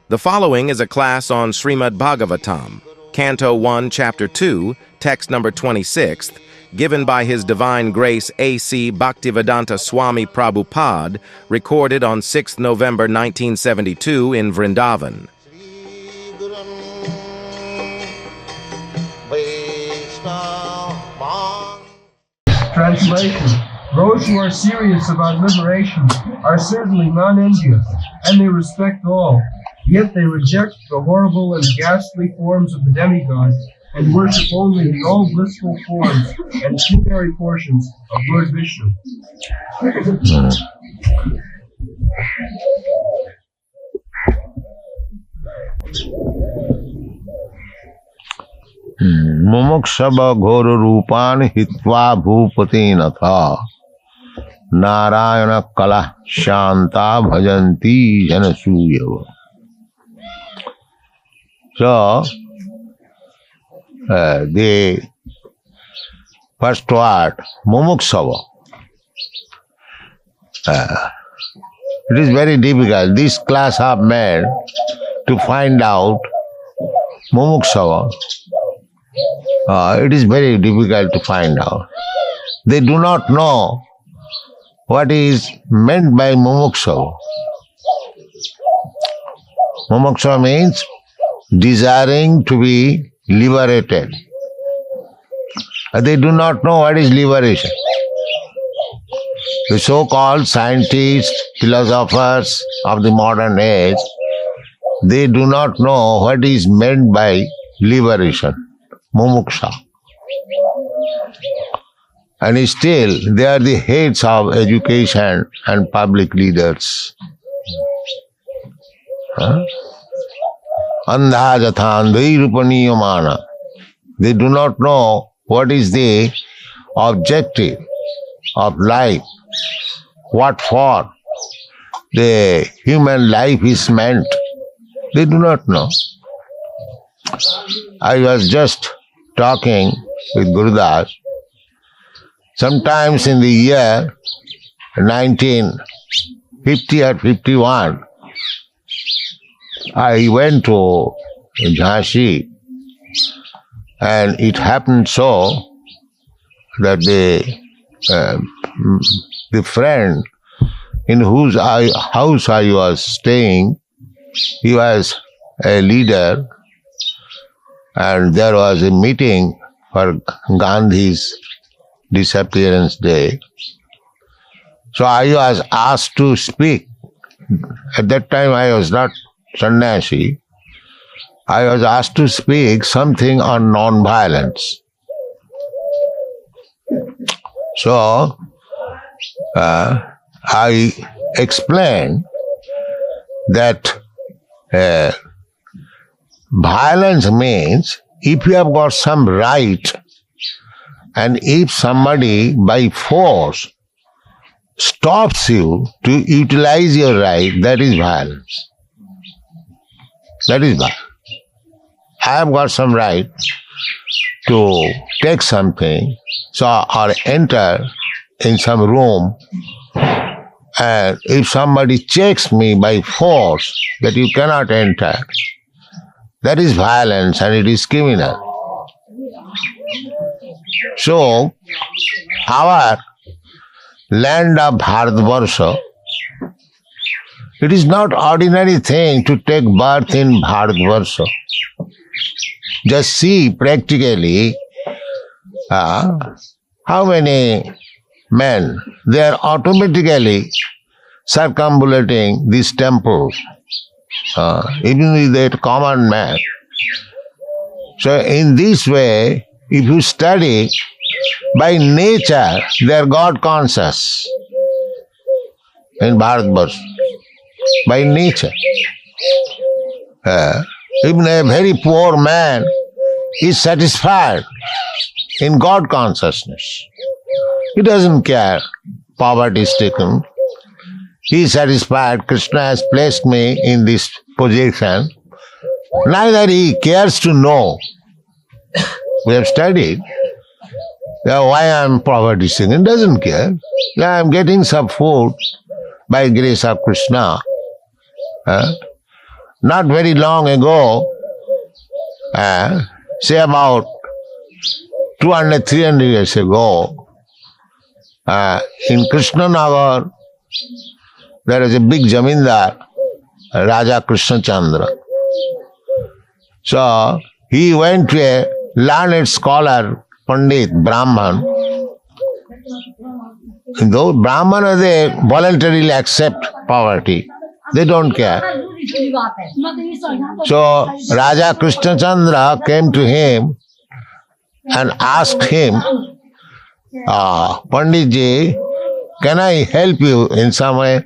The following is a class on Srimad Bhagavatam, Canto 1, Chapter 2, text number 26, given by His Divine Grace A.C. Bhaktivedanta Swami Prabhupada, recorded on 6 November 1972 in Vrindavan. Translation. Those who are serious about liberation are certainly non-envious, and they respect all. Yet they reject the horrible and ghastly forms of the demigods and worship only the all-blissful forms and primary portions of Lord Vishnu. मुमुक्षव घोर रूपान हित्वा भूपति नथा नारायण कला Shanta भजंती जनसूयव. So, the first word, mumukshava. It is very difficult. This class have made to find out mumukshava. It is very difficult to find out. They do not know what is meant by mumukshava. Mumukshava means desiring to be liberated. They do not know what is liberation. The so-called scientists, philosophers of the modern age, they do not know what is meant by liberation, mumuksha. And still, they are the heads of education and public leaders. Andha jathandai rupaniyamana. They do not know what is the objective of life, what for the human life is meant. They do not know. I was just talking with Gurudas. Sometimes in the year 1950 or 51, I went to Jhansi, and it happened so that the friend in whose house I was staying, he was a leader, and there was a meeting for Gandhi's disappearance day. So I was asked to speak. At that time I was not sannyasi. I was asked to speak something on non-violence. So I explained that violence means if you have got some right, and if somebody by force stops you to utilize your right, that is violence. That is violence. I have got some right to take something, or enter in some room, and if somebody checks me by force that you cannot enter, that is violence and it is criminal. So, our land of Bharatvarsha, it is not ordinary thing to take birth in Bharatvarsha. Just see practically how many men, they are automatically circumambulating these temples, even with that common man. So in this way, if you study, by nature they are God conscious in Bharatvarsha. By nature. Even a very poor man is satisfied in God consciousness. He doesn't care poverty is taken. He is satisfied, Krishna has placed me in this position. Neither he cares to know. We have studied Yeah, why I'm poverty stricken? Doesn't care. Yeah, I'm getting some food by grace of Krishna. Not very long ago, say about 200, 300 years ago, in Krishnanagar, there is a big Jamindar, Raja Krishna Chandra. So he went to a learned scholar, Pandit, Brahman. Though Brahmana, they voluntarily accept poverty. They don't care. So Raja Krishna Chandra came to him and asked him, Panditji, can I help you in some way?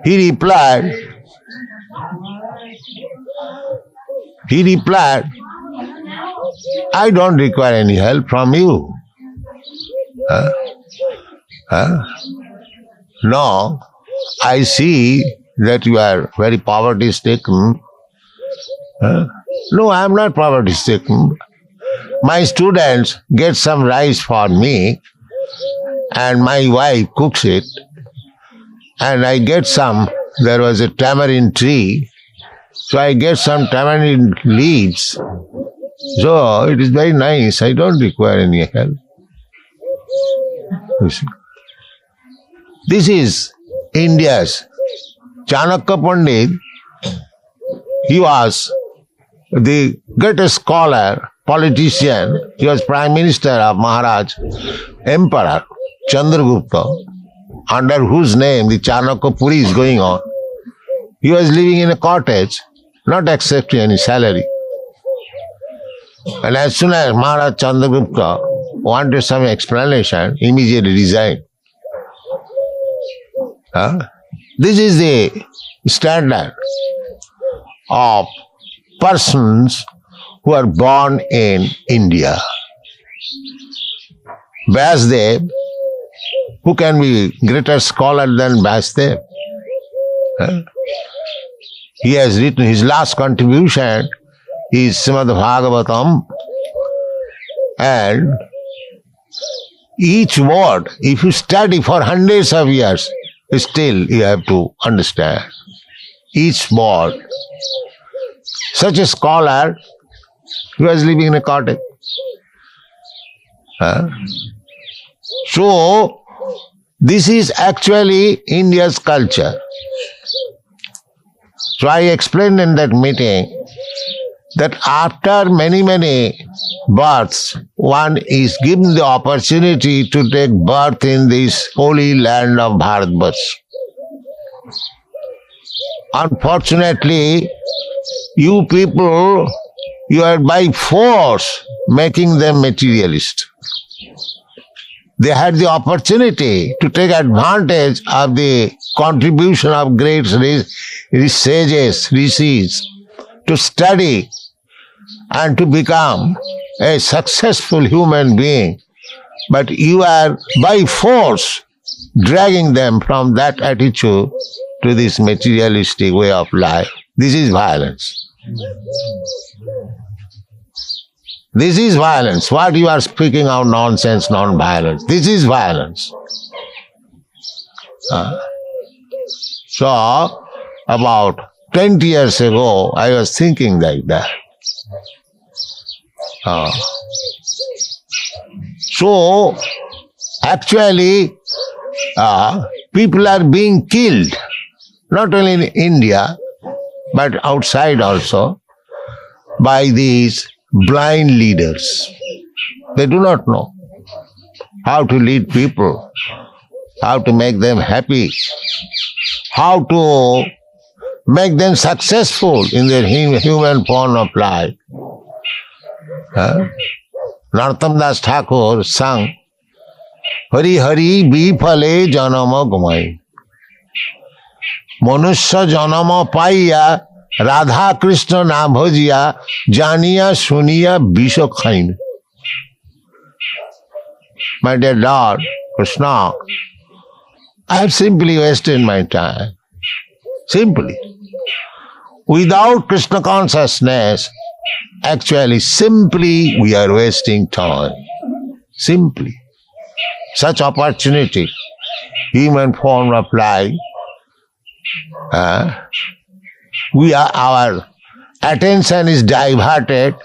He replied, I don't require any help from you. No, I see that you are very poverty stricken. No, I am not poverty stricken. My students get some rice for me and my wife cooks it and I get some, there was a tamarind tree, so I get some tamarind leaves. So it is very nice, I don't require any help. You see. This is India's Chanakya Pandit. He was the greatest scholar, politician. He was Prime Minister of Maharaj, Emperor Chandragupta, under whose name the Chanakya Puri is going on. He was living in a cottage, not accepting any salary. And as soon as Maharaj Chandragupta wanted some explanation, immediately resigned. This is the standard of persons who are born in India. Vyasdev, who can be greater scholar than Vyasdev? He has written his last contribution is Srimad Bhagavatam, and each word, if you study for hundreds of years, still you have to understand each word. Such a scholar, he was living in a cottage. So, this is actually India's culture. So I explained in that meeting that after many births, one is given the opportunity to take birth in this holy land of Bharatvarsh. Unfortunately, you people, you are by force making them materialist. They had the opportunity to take advantage of the contribution of great sages, rishis, to study and to become a successful human being. But you are by force dragging them from that attitude to this materialistic way of life. This is violence. This is violence. What you are speaking of nonsense, non-violence. This is violence. So, about 20 years ago, I was thinking like that. So, actually, people are being killed, not only in India, but outside also, by these blind leaders. They do not know how to lead people, how to make them happy, how to make them successful in their human form of life. Narottam Das Thakur sang, Hari Hari Bifale Janama Gumai. Manusya Janama Paiya Radha Krishna na bhajiya janiya suniya bisha khain. My dear Lord Krishna, I have simply wasted my time. Simply. Without Krishna consciousness, actually simply we are wasting time. Simply. Such opportunity, human form of life, our attention is diverted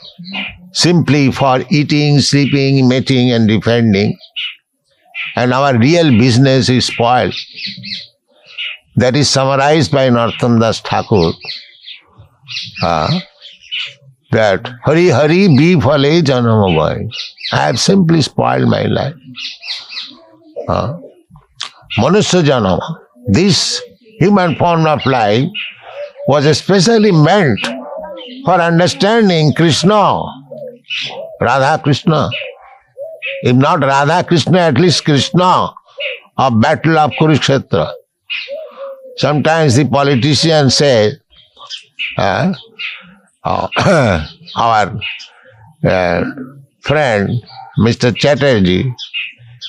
simply for eating, sleeping, mating and defending, and our real business is spoiled. That is summarized by Narottam Das Thakur, that Hari Hari be phale janamavai. I have simply spoiled my life. Manusya janama, this human form of life was especially meant for understanding Krishna, Radha Krishna. If not Radha Krishna, at least Krishna of Battle of Kurukshetra. Sometimes the politicians say, our friend Mr. Chatterjee,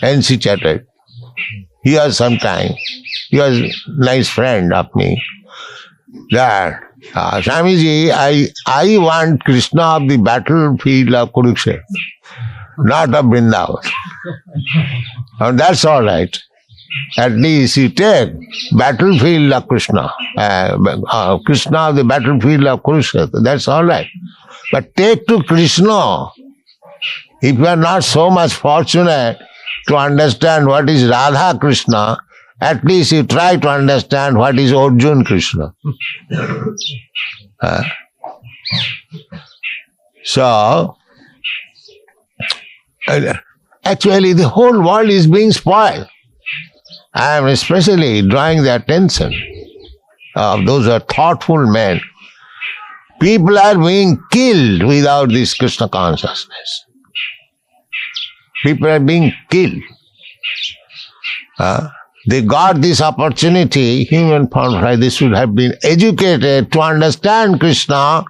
N.C. Chatterjee, he was a nice friend of me, that Swamiji, I want Krishna of the battlefield of Kurukshetra, not of Vrindavan. And that's all right. At least you take battlefield of Krishna, Krishna of the battlefield of Kurukshetra, that's all right. But take to Krishna. If you are not so much fortunate to understand what is Radha Krishna, at least you try to understand what is Arjun Krishna. So, actually the whole world is being spoiled. I am especially drawing the attention of those who are thoughtful men. People are being killed without this Krishna consciousness. People are being killed. They got this opportunity, human form, they should have been educated to understand Krishna,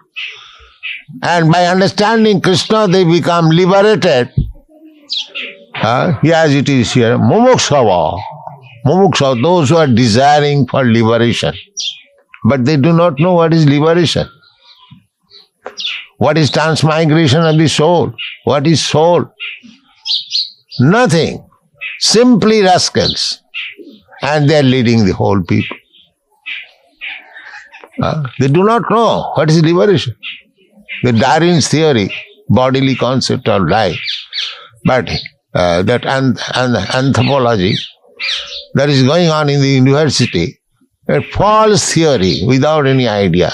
and by understanding Krishna they become liberated. As it is here, mumukshava, those who are desiring for liberation, but they do not know what is liberation. What is transmigration of the soul? What is soul? Nothing. Simply rascals. And they are leading the whole people. They do not know what is liberation. The Darwin's theory, bodily concept of life, but that anthropology that is going on in the university, a false theory without any idea.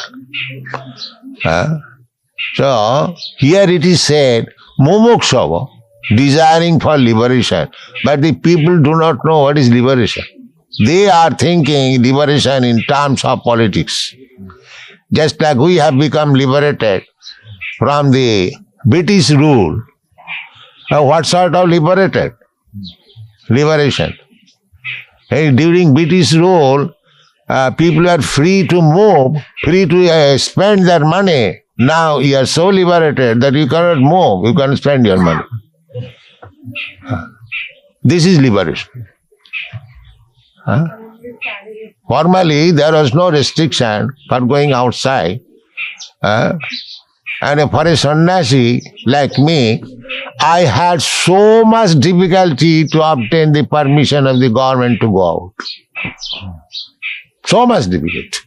So here it is said, mumukshava, desiring for liberation, but the people do not know what is liberation. They are thinking liberation in terms of politics. Just like we have become liberated from the British rule. What sort of liberated? Liberation. During British rule, people are free to move, free to spend their money. Now you are so liberated that you cannot move, you cannot spend your money. This is liberation. Formally, there was no restriction for going outside. And for a sannyasi like me, I had so much difficulty to obtain the permission of the government to go out. So much difficulty.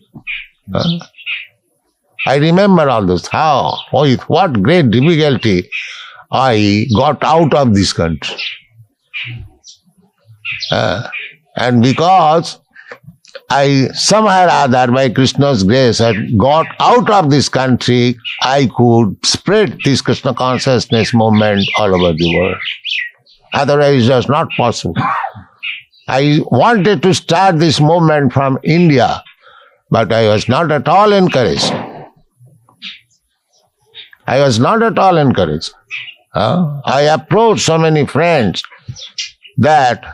I remember all this. How, with what great difficulty I got out of this country. And because I somehow or other, by Krishna's grace, had got out of this country, I could spread this Krishna consciousness movement all over the world. Otherwise, it was not possible. I wanted to start this movement from India, but I was not at all encouraged. I was not at all encouraged. I approached so many friends that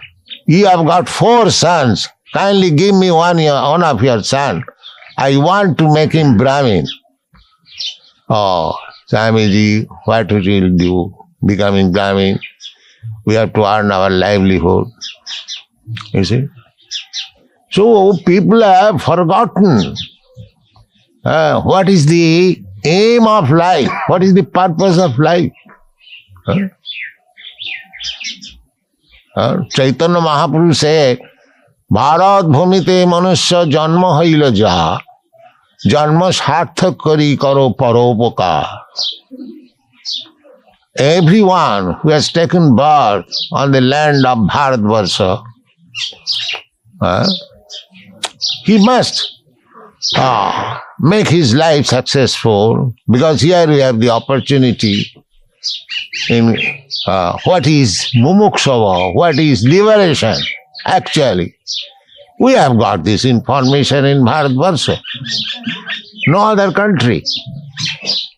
you have got 4 sons. Kindly give me one of your sons. I want to make him Brahmin. Oh, Swamiji, what we will do? Becoming Brahmin, we have to earn our livelihood. You see? So people have forgotten what is the aim of life? What is the purpose of life? Chaitanya Mahaprabhu said, Bharat bhumite manusya janma haila ja, janma sarthak kari karo paropakar. Everyone who has taken birth on the land of Bharatvarsha, he must make his life successful, because here we have the opportunity in what is mumukshava, what is liberation. Actually, we have got this information in Bharatvarsha, no other country.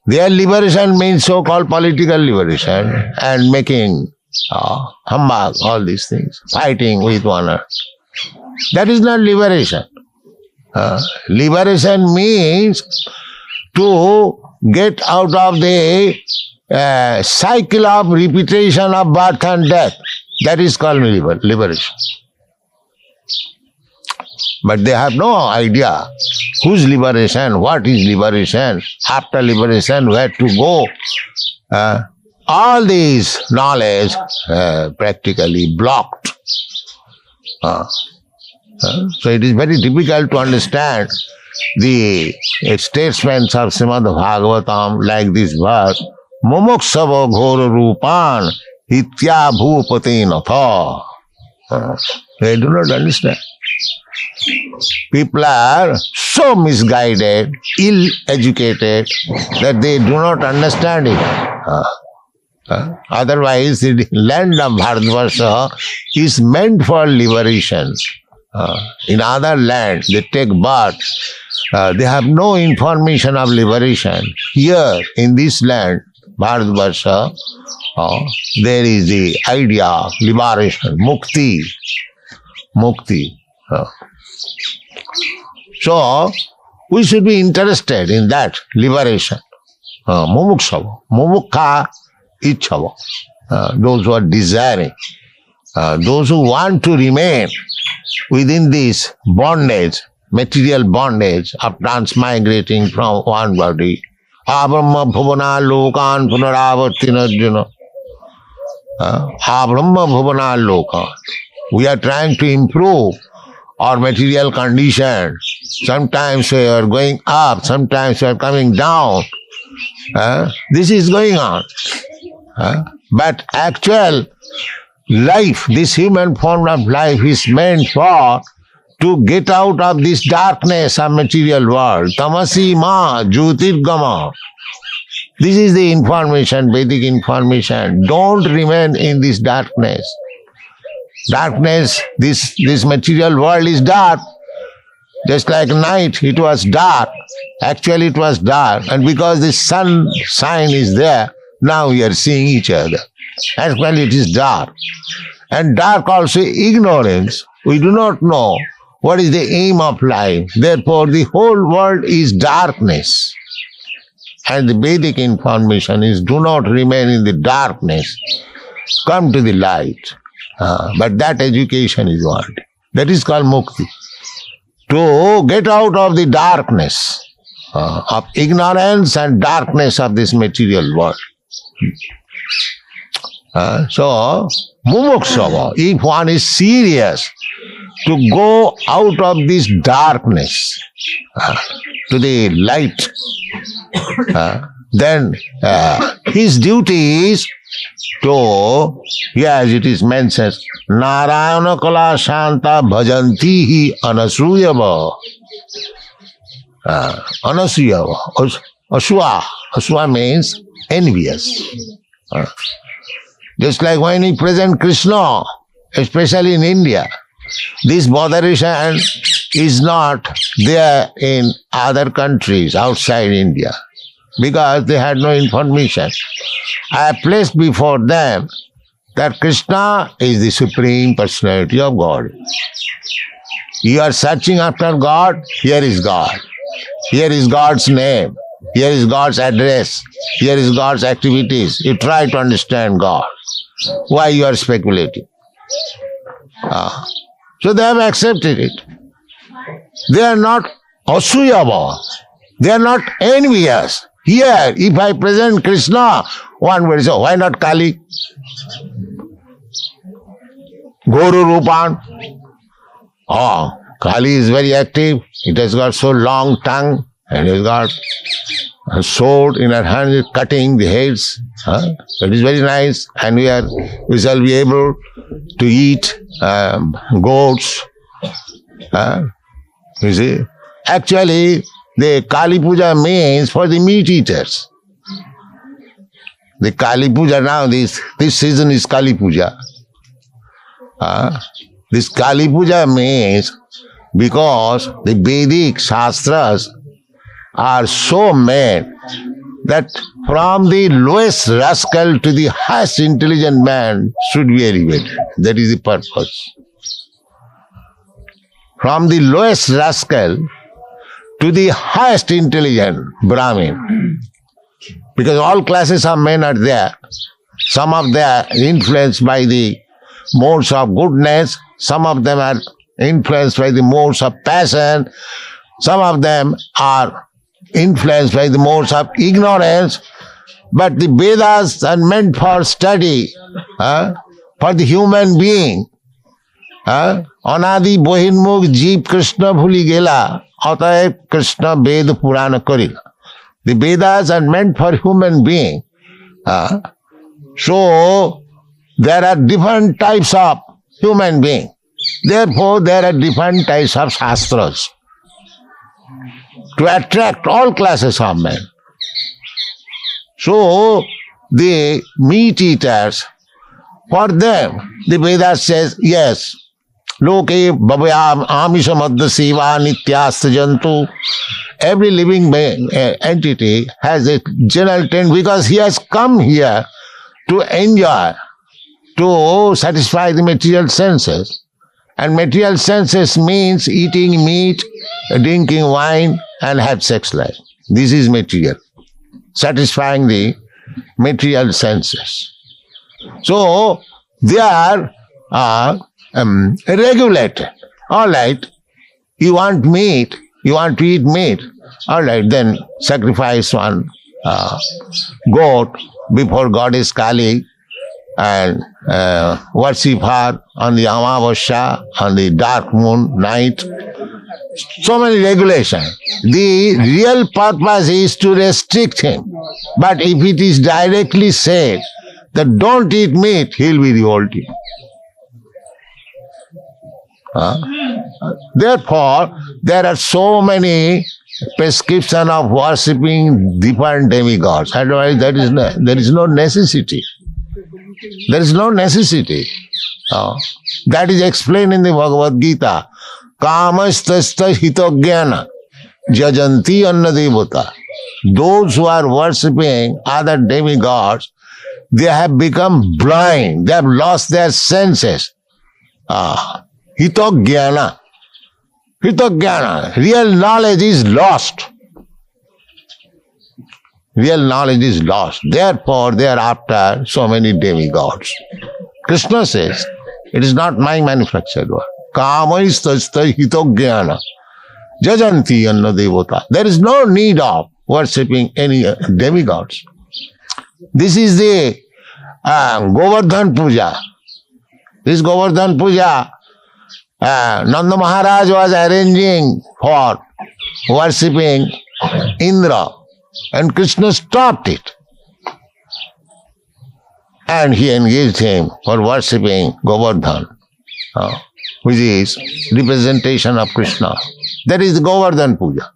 Their liberation means so-called political liberation and making humbug, all these things, fighting with one another. That is not liberation. Liberation means to get out of the cycle of repetition of birth and death. That is called liberation. But they have no idea whose liberation, what is liberation, after liberation, where to go. All these knowledge practically blocked. So it is very difficult to understand the statements of Srimad Bhagavatam like this verse, Mumuksava ghora rupan hitya bhupatenatha. They do not understand. People are so misguided, ill-educated, that they do not understand it. Otherwise, the land of Bharatvarsha is meant for liberation. In other lands, they take birth. They have no information of liberation. Here, in this land, Bharatvarsha, there is the idea of liberation, mukti. Mukti. So, we should be interested in that liberation. Mumukshava, mumukha ichhava. Those who are desiring, those who want to remain within this bondage, material bondage of transmigrating from one body. Abrahma bhuvana lokan punaravartinarjuna. Abrahma bhuvana lokan. We are trying to improve our material condition. Sometimes we are going up, sometimes we are coming down. This is going on. But actual life, this human form of life is meant for to get out of this darkness of material world. Tamasi ma jyotirgama. This is the information, Vedic information. Don't remain in this darkness. Darkness, this material world is dark. Just like night, it was dark. Actually, it was dark. And because the sun sign is there, now we are seeing each other. Actually, it is dark. And dark also ignorance. We do not know what is the aim of life. Therefore, the whole world is darkness. And the Vedic information is, do not remain in the darkness. Come to the light. But that education is what? That is called mukti. To get out of the darkness of ignorance and darkness of this material world. So, mumukshava, if one is serious to go out of this darkness to the light, then his duty is to, as it is mentioned, Narayana Kala Shanta Bhajanti hi Anasuyava. Anasuyava. Aswa means envious. Just like when we present Krishna, especially in India, this botheration is not there in other countries outside India, because they had no information. I have placed before them that Krishna is the Supreme Personality of God. You are searching after God, here is God. Here is God's name. Here is God's address. Here is God's activities. You try to understand God. Why you are speculating? So they have accepted it. They are not asuyava. They are not envious. Here, if I present Krishna, one will say, why not Kali? Guru Rupan. Oh, Kali is very active. It has got so long tongue and it has got a sword in her hand, cutting the heads. That is very nice. And we shall be able to eat goats. You see, actually, the Kali Puja means for the meat eaters. The Kali Puja now, this season is Kali Puja. This Kali Puja means because the Vedic Shastras are so made that from the lowest rascal to the highest intelligent man should be elevated. That is the purpose. From the lowest rascal to the highest intelligent Brahmin. Because all classes of men are there. Some of them are influenced by the modes of goodness. Some of them are influenced by the modes of passion. Some of them are influenced by the modes of ignorance. But the Vedas are meant for study, for the human being. Anadi Bohinmukh Jeev Krishna Bhuli Gela, Ataev Krishna Ved Purana Karila. The Vedas are meant for human being. So, there are different types of human being. Therefore, there are different types of Shastras to attract all classes of men. So, the meat eaters, for them, the Vedas says, yes, Loke bhavayam amisha madhya seva nityasta jantu. Every living entity has a general trend because he has come here to enjoy, to satisfy the material senses. And material senses means eating meat, drinking wine, and have sex life. This is material, satisfying the material senses. So, they are regulated. All right, you want meat, you want to eat meat. All right, then sacrifice one goat before Goddess Kali and worship her on the Amavasya, on the dark moon night. So many regulations. The real purpose is to restrict him. But if it is directly said that don't eat meat, he will be revolted. Therefore, there are so many prescriptions of worshipping different demigods. Otherwise, there is no necessity. There is no necessity. That is explained in the Bhagavad Gita. Kamastasya hitogyana jajanti anna devata. Those who are worshipping other demigods, they have become blind. They have lost their senses. Hitogyana. Hitogyana. Real knowledge is lost. Real knowledge is lost. Therefore, they are after so many demigods. Krishna says, it is not my manufactured word. Kamaistasta hitogyana. Jajanti anna devata. There is no need of worshipping any demigods. This is the Govardhan Puja. This Govardhan Puja, Nanda Maharaj was arranging for worshipping Indra, and Krishna stopped it. And he engaged him for worshipping Govardhan, which is representation of Krishna. That is the Govardhan Puja.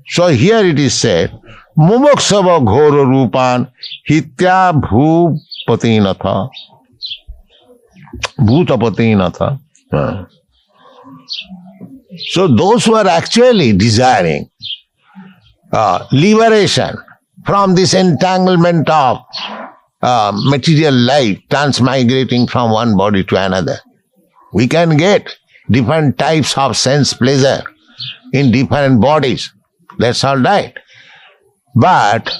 So here it is said, Mumukshava Ghora Rupan Hitya Bhupatinatha. Bhutapatinatha. So those who are actually desiring liberation from this entanglement of material life, transmigrating from one body to another, we can get different types of sense pleasure in different bodies. That's all right. But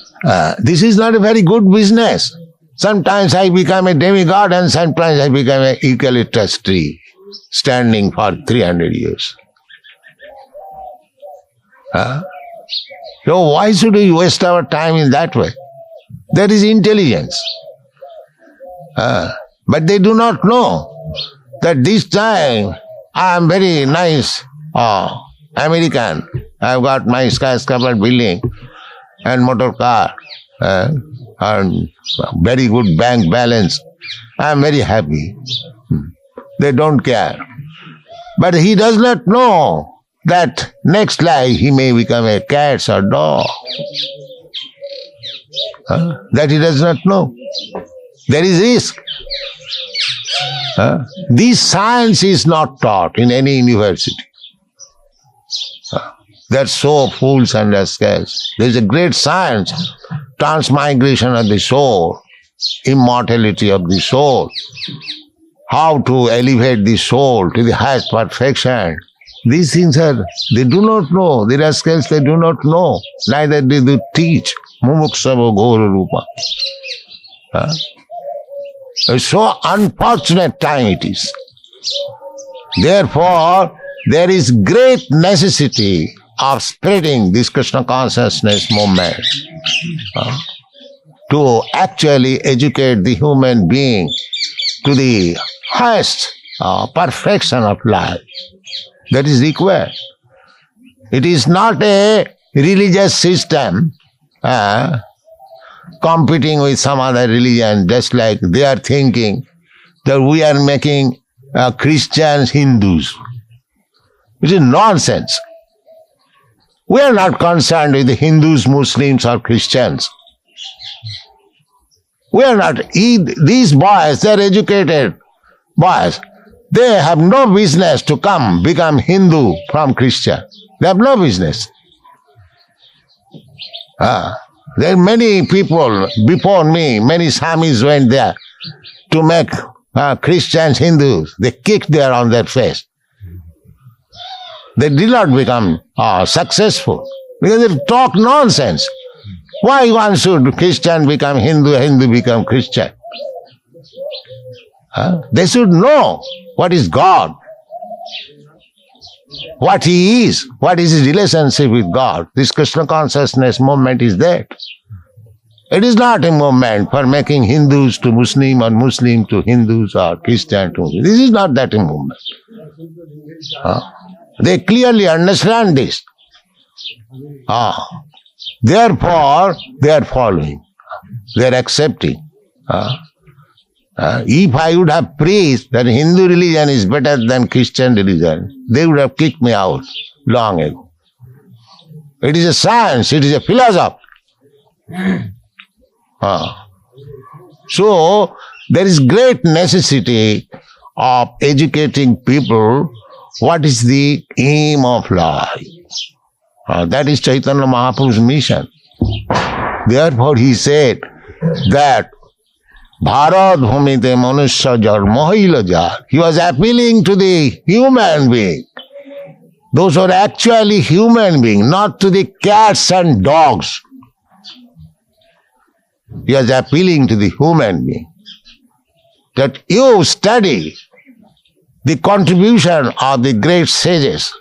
this is not a very good business. Sometimes I become a demigod and sometimes I become an eucalyptus tree standing for 300 years. So why should we waste our time in that way? That is intelligence. But they do not know that this time I am very nice American. I have got my skyscraper building and motor car and very good bank balance. I am very happy. They don't care. But he does not know that next life he may become a cat or dog. That he does not know. There is risk. This science is not taught in any university. They're so fools and rascals. There's a great science, transmigration of the soul, immortality of the soul, how to elevate the soul to the highest perfection. These things they do not know. The rascals, they do not know. Neither do they teach. Mumuksava Gora Rupa. It's so unfortunate time it is. Therefore, there is great necessity of spreading this Krishna consciousness movement to actually educate the human being to the highest perfection of life. That is required. It is not a religious system competing with some other religion, just like they are thinking that we are making Christians Hindus. Which is nonsense. We are not concerned with the Hindus, Muslims or Christians. We are not. These boys, they are educated boys. They have no business to become Hindu from Christian. They have no business. There are many people before me, many Swamis went there to make Christians Hindus. They kicked there on their face. They did not become successful because they talk nonsense. Why one should Christian become Hindu, Hindu become Christian? They should know what is God, what He is, what is His relationship with God. This Krishna consciousness movement is that. It is not a movement for making Hindus to Muslim or Muslim to Hindus or Christian to Muslim. This is not that a movement. They clearly understand this. Therefore, they are following. They are accepting. If I would have preached that Hindu religion is better than Christian religion, they would have kicked me out long ago. It is a science, it is a philosophy. So, there is great necessity of educating people what is the aim of life. That is Chaitanya Mahaprabhu's mission. Therefore, he said that Bharat Bhumite Manusya Jarma Haila Jar. He was appealing to the human being. Those who are actually human beings, not to the cats and dogs. He was appealing to the human being. That you study the contribution of the great sages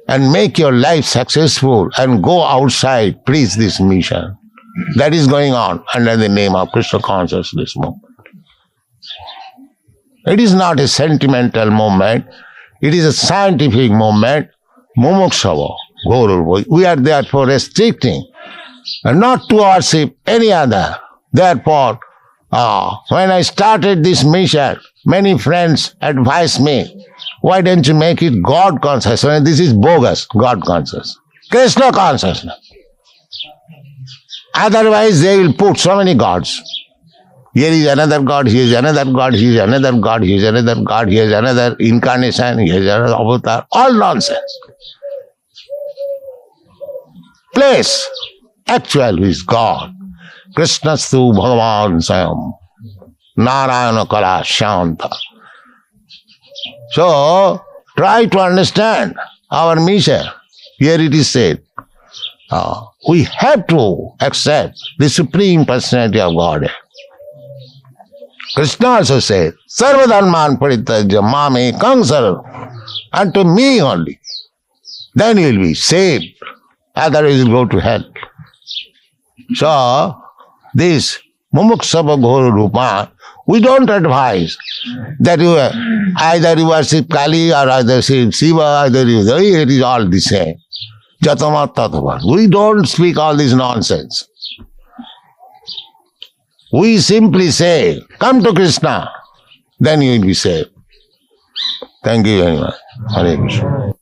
and make your life successful and go outside, preach this mission. That is going on under the name of Krishna consciousness movement. It is not a sentimental movement. It is a scientific movement. Mumukshava, Guru. We are therefore restricting and not to worship any other. Therefore, when I started this mission, many friends advised me, why don't you make it God consciousness? This is bogus, God consciousness. Krishna consciousness. Otherwise, they will put so many gods. Here is another God, here is another God, here is another God, here is another God, here is another incarnation, here is another avatar. All nonsense. Place actual is God. Krishnastu Bhagavan Sayam. Narayana Kala Shanta. So, try to understand our mission. Here it is said, we have to accept the Supreme Personality of God. Krishna also said, Sarvadharman Parityajya Mame Kangsara, unto me only. Then you will be saved otherwise you'll go to hell. So, this Mumukshava Ghora Rupa, we don't advise that you either you worship Kali or either worship Shiva, either it is all the same. Jatamat Tatavat. We don't speak all this nonsense. We simply say, come to Krishna, then you will be saved. Thank you very much. Hare Krishna.